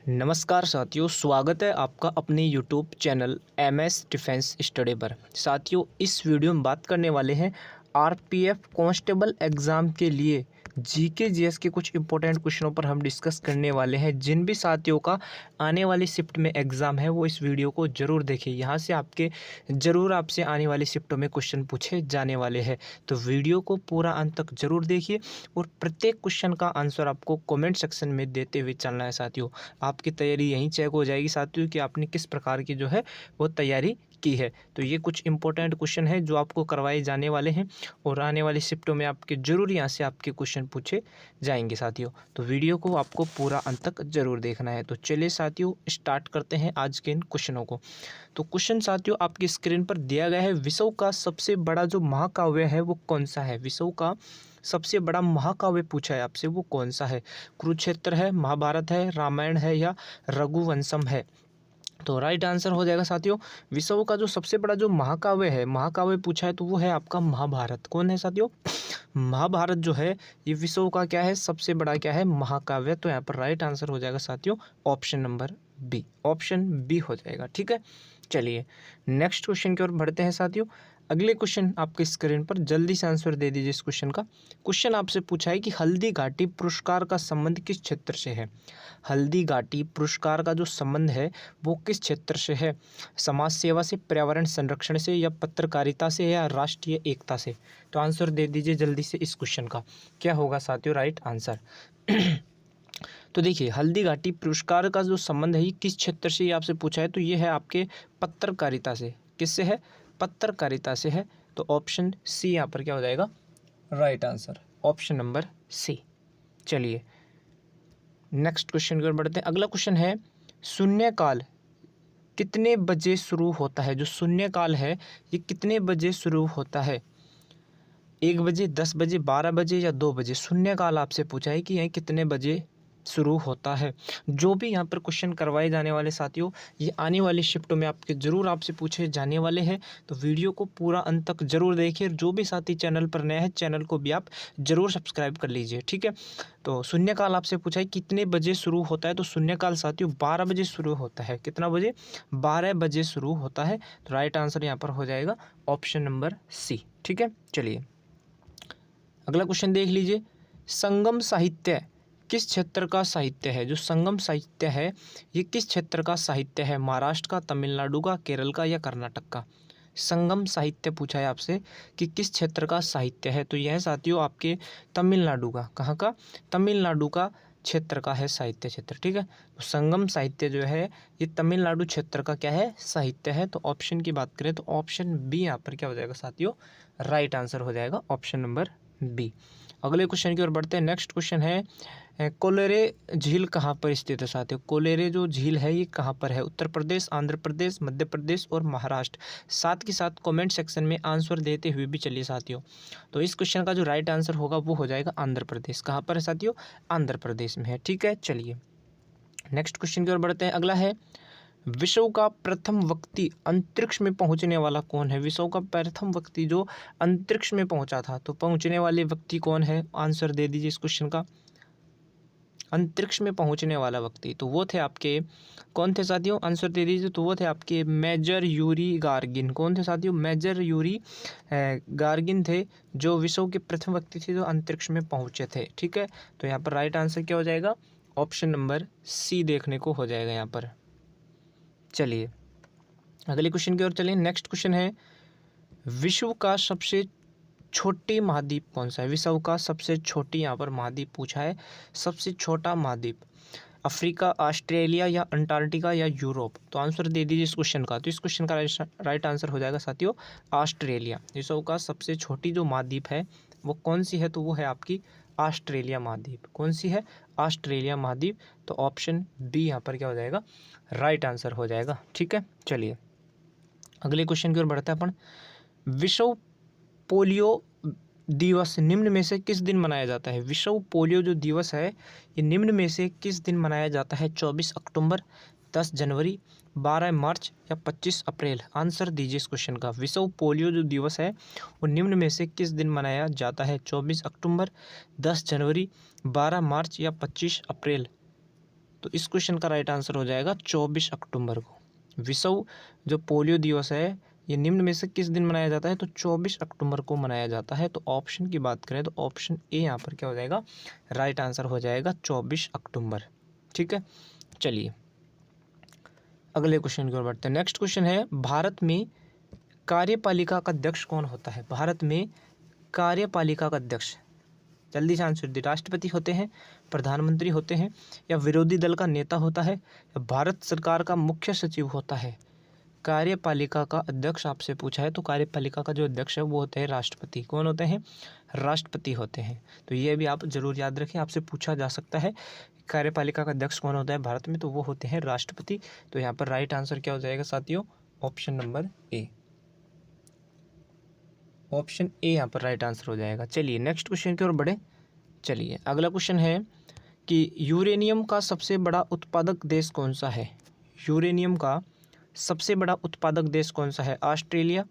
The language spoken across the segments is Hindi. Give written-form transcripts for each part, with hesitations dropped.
नमस्कार साथियों, स्वागत है आपका अपने YouTube channel MS defence study पर। साथियों, इस वीडियो में बात करने वाले हैं आरपीएफ कांस्टेबल एग्ज़ाम के लिए जीके जीएस के कुछ इंपॉर्टेंट क्वेश्चनों पर हम डिस्कस करने वाले हैं। जिन भी साथियों का आने वाली शिफ्ट में एग्ज़ाम है वो इस वीडियो को ज़रूर देखें। यहाँ से आपसे आने वाली शिफ्टों में क्वेश्चन पूछे जाने वाले हैं, तो वीडियो को पूरा अंत तक ज़रूर देखिए और प्रत्येक क्वेश्चन का आंसर आपको कमेंट सेक्शन में देते हुए चलना है। साथियों, आपकी तैयारी यहीं चेक हो जाएगी साथियों कि आपने किस प्रकार की जो है वो तैयारी की है। तो ये कुछ इंपॉर्टेंट क्वेश्चन है जो आपको करवाए जाने वाले हैं और आने वाली शिफ्टों में आपके ज़रूर यहाँ से आपके क्वेश्चन पूछे जाएंगे साथियों। तो वीडियो को आपको पूरा अंत तक ज़रूर देखना है। तो चलिए साथियों, स्टार्ट करते हैं आज के इन क्वेश्चनों को। तो क्वेश्चन साथियों आपकी स्क्रीन पर दिया गया है, विश्व का सबसे बड़ा जो महाकाव्य है वो कौन सा है। विश्व का सबसे बड़ा महाकाव्य पूछा है आपसे, वो कौन सा है। कुरुक्षेत्र है, महाभारत है, रामायण है या रघुवंशम है। तो राइट आंसर हो जाएगा साथियों, विश्व का जो सबसे बड़ा जो महाकाव्य पूछा है तो वो है आपका महाभारत। कौन है साथियों? महाभारत जो है ये विश्व का क्या है, सबसे बड़ा क्या है, महाकाव्य। तो यहाँ पर राइट आंसर हो जाएगा साथियों option number B. Option B हो जाएगा। ठीक है, चलिए नेक्स्ट क्वेश्चन की ओर बढ़ते हैं साथियों। अगले क्वेश्चन आपके स्क्रीन पर, जल्दी से आंसर दे दीजिए इस क्वेश्चन का। क्वेश्चन आपसे पूछा है कि हल्दी घाटी पुरस्कार का संबंध किस क्षेत्र से है। हल्दी घाटी पुरस्कार का जो संबंध है वो किस क्षेत्र से है। समाज सेवा से, पर्यावरण संरक्षण से या पत्रकारिता से या राष्ट्रीय एकता से। तो आंसर दे दीजिए जल्दी से इस क्वेश्चन का, क्या होगा साथियों राइट आंसर। तो देखिए, हल्दी घाटी पुरस्कार का जो संबंध है ये किस क्षेत्र से ये आपसे पूछा है, तो ये है आपके पत्रकारिता से। किससे है? पत्रकारिता से है। तो ऑप्शन सी यहाँ पर क्या हो जाएगा right answer, option number C. चलिए नेक्स्ट क्वेश्चन की ओर बढ़ते हैं। अगला क्वेश्चन है, शून्यकाल कितने बजे शुरू होता है। जो शून्यकाल है ये कितने बजे शुरू होता है। 1 बजे, 10 बजे, 12 बजे या 2 बजे। शून्यकाल आपसे पूछा है कि यह कितने बजे शुरू होता है। जो भी यहाँ पर क्वेश्चन करवाए जाने वाले साथियों, ये आने वाली शिफ्टों में आपके ज़रूर आपसे पूछे जाने वाले हैं। तो वीडियो को पूरा अंत तक ज़रूर देखिए। जो भी साथी चैनल पर नया है, चैनल को भी आप ज़रूर सब्सक्राइब कर लीजिए। ठीक है, तो शून्यकाल आपसे पूछा है कितने बजे शुरू होता है। तो शून्यकाल साथियों 12 बजे शुरू होता है। कितना बजे? 12 बजे शुरू होता है। तो राइट आंसर यहाँ पर हो जाएगा ऑप्शन नंबर सी। ठीक है, चलिए अगला क्वेश्चन देख लीजिए। संगम साहित्य किस क्षेत्र का साहित्य है। जो संगम साहित्य है ये किस क्षेत्र का साहित्य है। महाराष्ट्र का, तमिलनाडु का, केरल का या कर्नाटक का। संगम साहित्य पूछा है आपसे कि किस क्षेत्र का साहित्य है। तो यह साथियों आपके तमिलनाडु का, कहाँ का, तमिलनाडु का क्षेत्र का है साहित्य क्षेत्र। ठीक है, तो संगम साहित्य जो है ये तमिलनाडु क्षेत्र का क्या है, साहित्य है। तो ऑप्शन की बात करें तो ऑप्शन बी यहाँ पर क्या हो जाएगा साथियों राइट आंसर हो जाएगा, ऑप्शन नंबर बी। अगले क्वेश्चन की ओर बढ़ते हैं। नेक्स्ट क्वेश्चन है, कोलेरे झील कहाँ पर स्थित है साथियों। कोलेरे जो झील है ये कहाँ पर है। उत्तर प्रदेश, आंध्र प्रदेश, मध्य प्रदेश और महाराष्ट्र। साथ के साथ कमेंट सेक्शन में आंसर देते हुए भी चलिए साथियों। तो इस क्वेश्चन का जो राइट आंसर होगा वो हो जाएगा आंध्र प्रदेश। कहाँ पर है साथियों? आंध्र प्रदेश में है। ठीक है, चलिए नेक्स्ट क्वेश्चन की ओर बढ़ते हैं। अगला है, विश्व का प्रथम व्यक्ति अंतरिक्ष में पहुंचने वाला कौन है। विश्व का प्रथम व्यक्ति जो अंतरिक्ष में पहुंचा था, तो पहुंचने वाले व्यक्ति कौन है। आंसर दे दीजिए इस क्वेश्चन का। अंतरिक्ष में पहुंचने वाला व्यक्ति तो वो थे आपके, कौन थे साथियों? आंसर दे दीजिए। तो वो थे आपके मेजर यूरी गार्गिन। कौन थे साथियों? मेजर यूरी गार्गिन थे जो विश्व के प्रथम व्यक्ति थे जो अंतरिक्ष में पहुंचे थे। ठीक है, तो यहाँ पर राइट आंसर क्या हो जाएगा, ऑप्शन नंबर सी देखने को हो जाएगा यहाँ पर। चलिए अगले क्वेश्चन की ओर चलिए। नेक्स्ट क्वेश्चन है, विश्व का सबसे छोटी महाद्वीप कौन सा है। विश्व का सबसे छोटी, यहाँ पर महाद्वीप पूछा है, सबसे छोटा महाद्वीप। अफ्रीका, ऑस्ट्रेलिया या अंटार्कटिका या यूरोप। तो आंसर दे दीजिए इस क्वेश्चन का। तो इस क्वेश्चन का राइट आंसर हो जाएगा साथियों ऑस्ट्रेलिया। विश्व का सबसे छोटी जो महाद्वीप है वो कौन सी है, तो वो है आपकी ऑस्ट्रेलिया महाद्वीप। कौन सी है? ऑस्ट्रेलिया महाद्वीप। तो ऑप्शन बी यहाँ पर क्या हो जाएगा राइट आंसर हो जाएगा। ठीक है, चलिए अगले क्वेश्चन की ओर बढ़ते हैं अपन। विश्व पोलियो दिवस निम्न में से किस दिन मनाया जाता है। विश्व पोलियो जो दिवस है ये निम्न में से किस दिन मनाया जाता है। 24 अक्टूबर, 10 जनवरी, 12 मार्च या 25 अप्रैल। आंसर दीजिए इस क्वेश्चन का। विश्व पोलियो जो दिवस है वो निम्न में से किस दिन मनाया जाता है। 24 अक्टूबर, 10 जनवरी, 12 मार्च या 25 अप्रैल। तो इस क्वेश्चन का राइट आंसर हो जाएगा 24 अक्टूबर को। विश्व जो पोलियो दिवस है ये निम्न में से किस दिन मनाया जाता है, तो 24 अक्टूबर को मनाया जाता है। तो ऑप्शन की बात करें तो ऑप्शन ए यहाँ पर क्या हो जाएगा, राइट आंसर हो जाएगा 24 अक्टूबर। ठीक है, चलिए अगले क्वेश्चन की ओर बढ़ते हैं। नेक्स्ट क्वेश्चन है, भारत में कार्यपालिका का अध्यक्ष कौन होता है? भारत में कार्यपालिका का अध्यक्ष, जल्दी से आंसर दीजिए। राष्ट्रपति होते हैं, प्रधानमंत्री होते हैं, या विरोधी दल का नेता होता है, या भारत सरकार का मुख्य सचिव होता है? कार्यपालिका का अध्यक्ष आपसे पूछा है, तो कार्यपालिका का जो अध्यक्ष है वो होते हैं राष्ट्रपति। कौन होते हैं? राष्ट्रपति होते हैं। तो ये भी आप जरूर याद रखें, आपसे पूछा जा सकता है कार्यपालिका का अध्यक्ष कौन होता है भारत में, तो वो होते हैं राष्ट्रपति। तो यहाँ पर राइट आंसर क्या हो जाएगा साथियों, option number A. Option A यहाँ पर राइट आंसर हो जाएगा। चलिए नेक्स्ट क्वेश्चन की ओर बढ़े। चलिए अगला क्वेश्चन है कि यूरेनियम का सबसे बड़ा उत्पादक देश कौन सा है? यूरेनियम का सबसे बड़ा उत्पादक देश कौन सा है? ऑस्ट्रेलिया,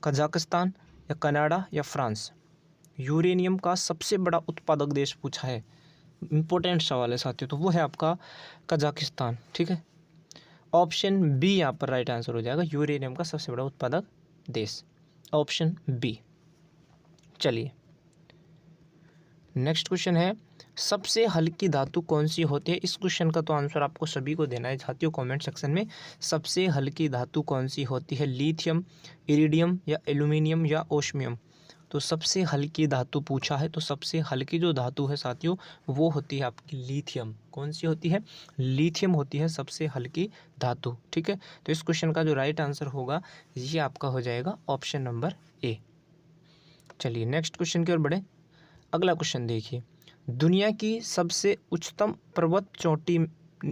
कजाकिस्तान, या कनाडा, या फ्रांस? यूरेनियम का सबसे बड़ा उत्पादक देश पूछा है, इंपॉर्टेंट सवाल है साथियों, तो वो है आपका कजाकिस्तान। ठीक है, ऑप्शन बी यहाँ पर राइट आंसर हो जाएगा, यूरेनियम का सबसे बड़ा उत्पादक देश, ऑप्शन बी। चलिए नेक्स्ट क्वेश्चन है, सबसे हल्की धातु कौन सी होती है? इस क्वेश्चन का तो आंसर आपको सभी को देना है साथियों कमेंट सेक्शन में। सबसे हल्की धातु कौन सी होती है? लिथियम, इरिडियम, या एल्यूमिनियम, या ओस्मियम? तो सबसे हल्की धातु पूछा है, तो सबसे हल्की जो धातु है साथियों वो होती है आपकी लिथियम। कौन सी होती है? लिथियम होती है सबसे हल्की धातु। ठीक है, तो इस क्वेश्चन का जो राइट आंसर होगा ये आपका हो जाएगा ऑप्शन नंबर ए। चलिए नेक्स्ट क्वेश्चन की ओर बढ़े। अगला क्वेश्चन देखिए, दुनिया की सबसे उच्चतम पर्वत चोटी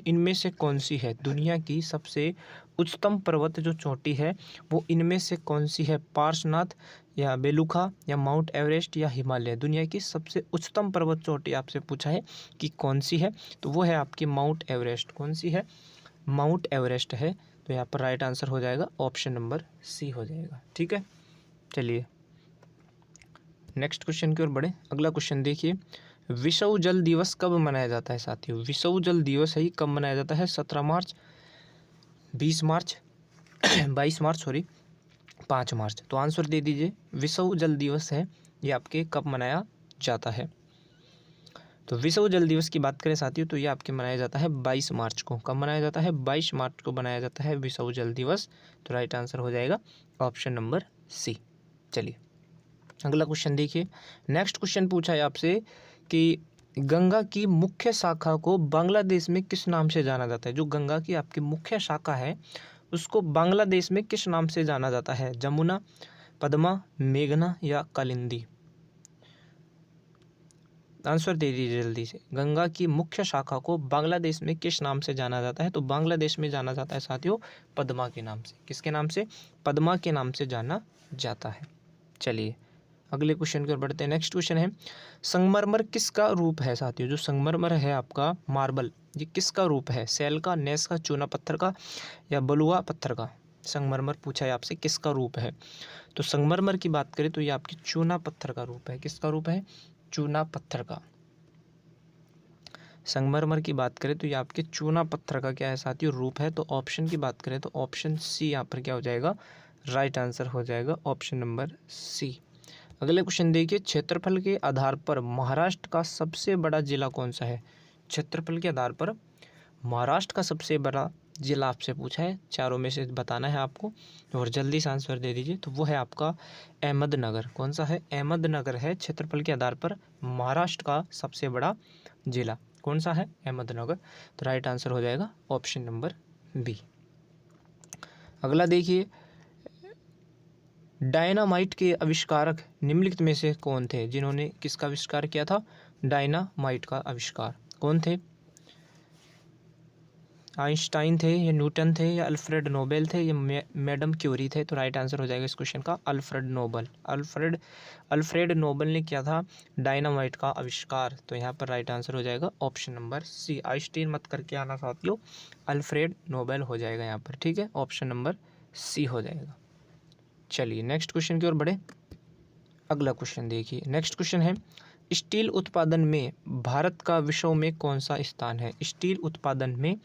इनमें से कौन सी है? दुनिया की सबसे उच्चतम पर्वत जो चोटी है वो इनमें से कौन सी है? पार्श्वनाथ, या बेलुखा, या माउंट एवरेस्ट, या हिमालय? दुनिया की सबसे उच्चतम पर्वत चोटी आपसे पूछा है कि कौन सी है, तो वो है आपकी माउंट एवरेस्ट। कौन सी है? माउंट एवरेस्ट है। तो यहाँ पर राइट आंसर हो जाएगा ऑप्शन नंबर सी हो जाएगा। ठीक है, चलिए नेक्स्ट क्वेश्चन की ओर बढ़े। अगला क्वेश्चन देखिए, विश्व जल दिवस कब मनाया जाता है साथियों? विश्व जल दिवस है कब मनाया जाता है? 17 मार्च, 20 मार्च 22 मार्च, सॉरी 5 मार्च। तो आंसर दे दीजिए, विश्व जल दिवस है ये आपके कब मनाया जाता है? तो विश्व जल दिवस की बात करें साथियों तो ये आपके मनाया जाता है 22 मार्च को। कब मनाया जाता है? 22 मार्च को मनाया जाता है विश्व जल दिवस। तो राइट आंसर हो जाएगा ऑप्शन नंबर सी। चलिए अगला क्वेश्चन देखिए। नेक्स्ट क्वेश्चन पूछा है आपसे कि गंगा की मुख्य शाखा को बांग्लादेश में किस नाम से जाना जाता है? जो गंगा की आपकी मुख्य शाखा है उसको बांग्लादेश में किस नाम से जाना जाता है? जमुना, पद्मा, मेघना, या कालिंदी? आंसर दे दीजिए जल्दी से। गंगा की मुख्य शाखा को बांग्लादेश में किस नाम से जाना जाता है? तो बांग्लादेश में जाना जाता है साथियों पद्मा के नाम से। किसके नाम से? पद्मा के नाम से जाना जाता है। चलिए अगले क्वेश्चन की ओर बढ़ते हैं। नेक्स्ट क्वेश्चन है, संगमरमर किसका रूप है साथियों? जो संगमरमर है आपका मार्बल, ये किसका रूप है? सेल का, नेस का, चूना पत्थर का, या बलुआ पत्थर का? संगमरमर पूछा है आपसे किसका रूप है? तो संगमरमर की बात करें तो ये आपकी चूना पत्थर का रूप है। किसका रूप है? चूना पत्थर का। संगमरमर की बात करें तो ये आपके चूना पत्थर का क्या है साथियों? रूप है। तो ऑप्शन की बात करें तो ऑप्शन सी यहाँ पर क्या हो जाएगा? राइट आंसर हो जाएगा ऑप्शन नंबर सी। अगले क्वेश्चन देखिए, क्षेत्रफल के आधार पर महाराष्ट्र का सबसे बड़ा जिला कौन सा है? क्षेत्रफल के आधार पर महाराष्ट्र का सबसे बड़ा जिला आपसे पूछा है, चारों में से बताना है आपको और जल्दी से आंसर दे दीजिए। तो वो है आपका अहमदनगर। कौन सा है? अहमदनगर है क्षेत्रफल के आधार पर महाराष्ट्र का सबसे बड़ा जिला। कौन सा है? अहमदनगर। तो राइट आंसर हो जाएगा ऑप्शन नंबर बी। अगला देखिए, डायनामाइट के आविष्कारक निम्नलिखित में से कौन थे? जिन्होंने किसका आविष्कार किया था? डायनामाइट का आविष्कार कौन थे? आइंस्टाइन थे, या न्यूटन थे, या अल्फ्रेड नोबेल थे, या मैडम क्यूरी थे? तो राइट आंसर हो जाएगा इस क्वेश्चन का अल्फ्रेड नोबेल। अल्फ्रेड नोबेल ने किया था डायनामाइट का आविष्कार। तो यहाँ पर राइट आंसर हो जाएगा ऑप्शन नंबर सी। आइंस्टाइन मत करके आना साथियों, अल्फ्रेड नोबेल हो जाएगा यहाँ पर। ठीक है, ऑप्शन नंबर सी हो जाएगा। चलिए नेक्स्ट क्वेश्चन की ओर बढ़े। अगला क्वेश्चन देखिए। नेक्स्ट क्वेश्चन है, स्टील उत्पादन में भारत का विश्व में कौन सा स्थान है? स्टील उत्पादन में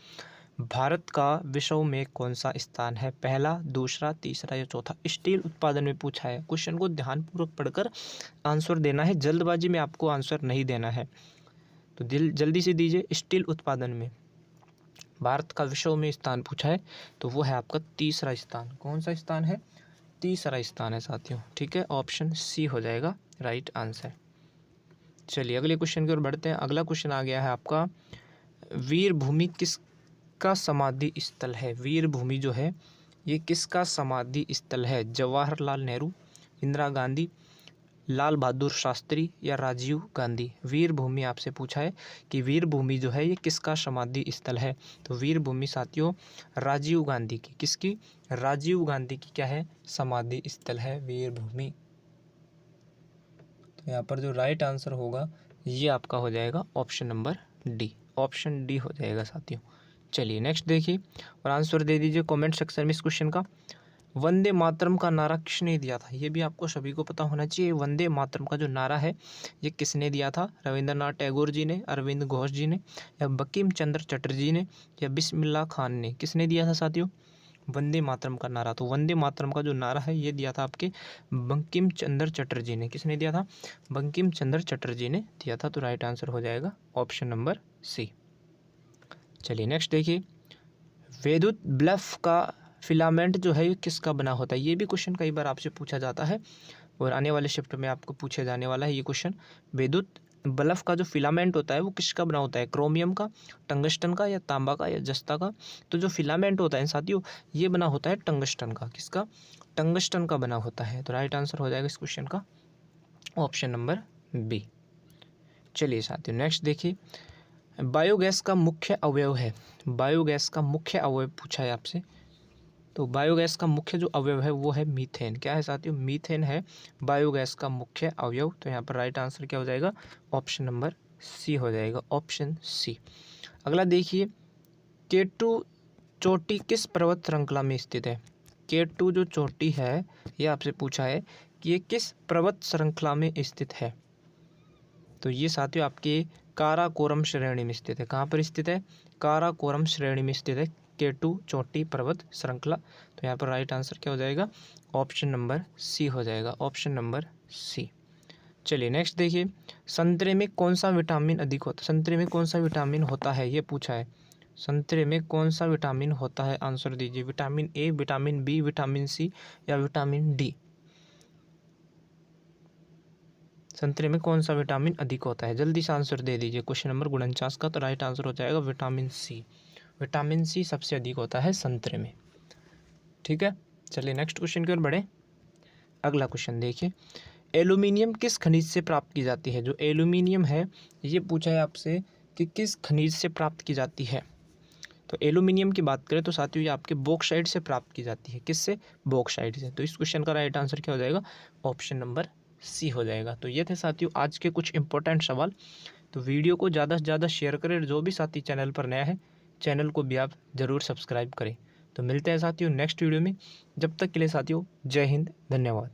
भारत का विश्व में कौन सा स्थान है? पहला, दूसरा, तीसरा या चौथा? स्टील उत्पादन में पूछा है। क्वेश्चन को ध्यानपूर्वक पढ़कर आंसर देना है, जल्दबाजी में आपको आंसर नहीं देना है। तो जल्दी से दीजिए। स्टील उत्पादन में भारत का विश्व में स्थान पूछा है, तो वो है आपका तीसरा स्थान। कौन सा स्थान है? तीसरा स्थान है साथियों। ठीक है, ऑप्शन सी हो जाएगा राइट आंसर। चलिए अगले क्वेश्चन की ओर बढ़ते हैं। अगला क्वेश्चन आ गया है आपका, वीर भूमि किसका समाधि स्थल है? वीर भूमि जो है ये किसका समाधि स्थल है? जवाहरलाल नेहरू, इंदिरा गांधी, लाल बहादुर शास्त्री या राजीव गांधी? वीर भूमि आपसे पूछा है कि वीर भूमि जो है ये किसका समाधि स्थल है? तो वीर भूमि साथियों राजीव गांधी की। किसकी? राजीव गांधी की क्या है? समाधि स्थल है वीर भूमि। तो यहाँ पर जो राइट आंसर होगा ये आपका हो जाएगा option number D. Option D हो जाएगा साथियों। चलिए नेक्स्ट देखिए और आंसर दे दीजिए कमेंट सेक्शन में इस क्वेश्चन का। वंदे मातरम का नारा किसने दिया था? ये भी आपको सभी को पता होना चाहिए। वंदे मातरम का जो नारा है ये किसने दिया था? रविंद्रनाथ टैगोर जी ने, अरविंद घोष जी ने, या बंकिम चंद्र चटर्जी ने, या बिस्मिल्लाह खान ने? किसने दिया था साथियों वंदे मातरम का नारा? तो वंदे मातरम का जो नारा है ये दिया था आपके बंकिम चंद्र चटर्जी ने। किसने दिया था? बंकिम चंद्र चटर्जी ने दिया था। तो राइट आंसर हो जाएगा ऑप्शन नंबर सी। चलिए नेक्स्ट देखिए, विद्युत बल्ब का फिलामेंट जो है ये किसका बना होता है? ये भी क्वेश्चन कई बार आपसे पूछा जाता है और आने वाले शिफ्ट में आपको पूछे जाने वाला है ये क्वेश्चन। विद्युत बल्ब का जो फिलामेंट होता है वो किसका बना होता है? क्रोमियम का, टंगस्टन का, या तांबा का, या जस्ता का? तो जो फिलामेंट होता है साथियों ये बना होता है टंगस्टन का। किसका? टंगस्टन का बना होता है। तो राइट आंसर हो जाएगा इस क्वेश्चन का ऑप्शन नंबर बी। चलिए साथियों नेक्स्ट देखिए, बायोगैस का मुख्य अवयव है। बायोगैस का मुख्य अवयव पूछा है आपसे। तो बायोगैस का मुख्य जो अवयव है वो है मीथेन। क्या है साथियों? मीथेन है बायोगैस का मुख्य अवयव। तो यहाँ पर राइट आंसर क्या हो जाएगा? ऑप्शन नंबर सी हो जाएगा, ऑप्शन सी। अगला देखिए, K2 चोटी किस पर्वत श्रृंखला में स्थित है? K2 जो चोटी है ये आपसे पूछा है कि ये किस पर्वत श्रृंखला में स्थित है? तो ये साथियों आपके काराकोरम श्रेणी में स्थित है। कहाँ पर स्थित है? काराकोरम श्रेणी में स्थित है K2 चोटी पर्वत श्रृंखला। तो यहाँ पर राइट आंसर क्या हो जाएगा? ऑप्शन नंबर सी हो जाएगा, ऑप्शन नंबर सी। चलिए नेक्स्ट देखिए, संतरे में कौन सा विटामिन अधिक होता है? संतरे में कौन सा विटामिन होता है ये पूछा है। संतरे में कौन सा विटामिन होता है? आंसर दीजिए। Vitamin A, vitamin B, vitamin C या विटामिन डी? संतरे में कौन सा विटामिन अधिक होता है? जल्दी से आंसर दे दीजिए क्वेश्चन नंबर 49 का। तो राइट आंसर हो जाएगा विटामिन सी। विटामिन सी सबसे अधिक होता है संतरे में। ठीक है, चलिए नेक्स्ट क्वेश्चन की ओर बढ़े। अगला क्वेश्चन देखिए, एल्यूमिनियम किस खनिज से प्राप्त की जाती है? जो एल्यूमिनियम है ये पूछा है आपसे कि किस खनिज से प्राप्त की जाती है। तो एल्यूमिनियम की बात करें तो साथियों ये आपके बॉक्साइट से प्राप्त की जाती है। किससे? बॉक्साइट से। तो इस क्वेश्चन का राइट आंसर क्या हो जाएगा? ऑप्शन नंबर सी हो जाएगा। तो ये थे साथियों आज के कुछ इंपॉर्टेंट सवाल। तो वीडियो को ज़्यादा से ज़्यादा शेयर करें। जो भी साथी चैनल पर नया है चैनल को भी आप ज़रूर सब्सक्राइब करें। तो मिलते हैं साथियों नेक्स्ट वीडियो में। जब तक के लिए साथियों जय हिंद, धन्यवाद।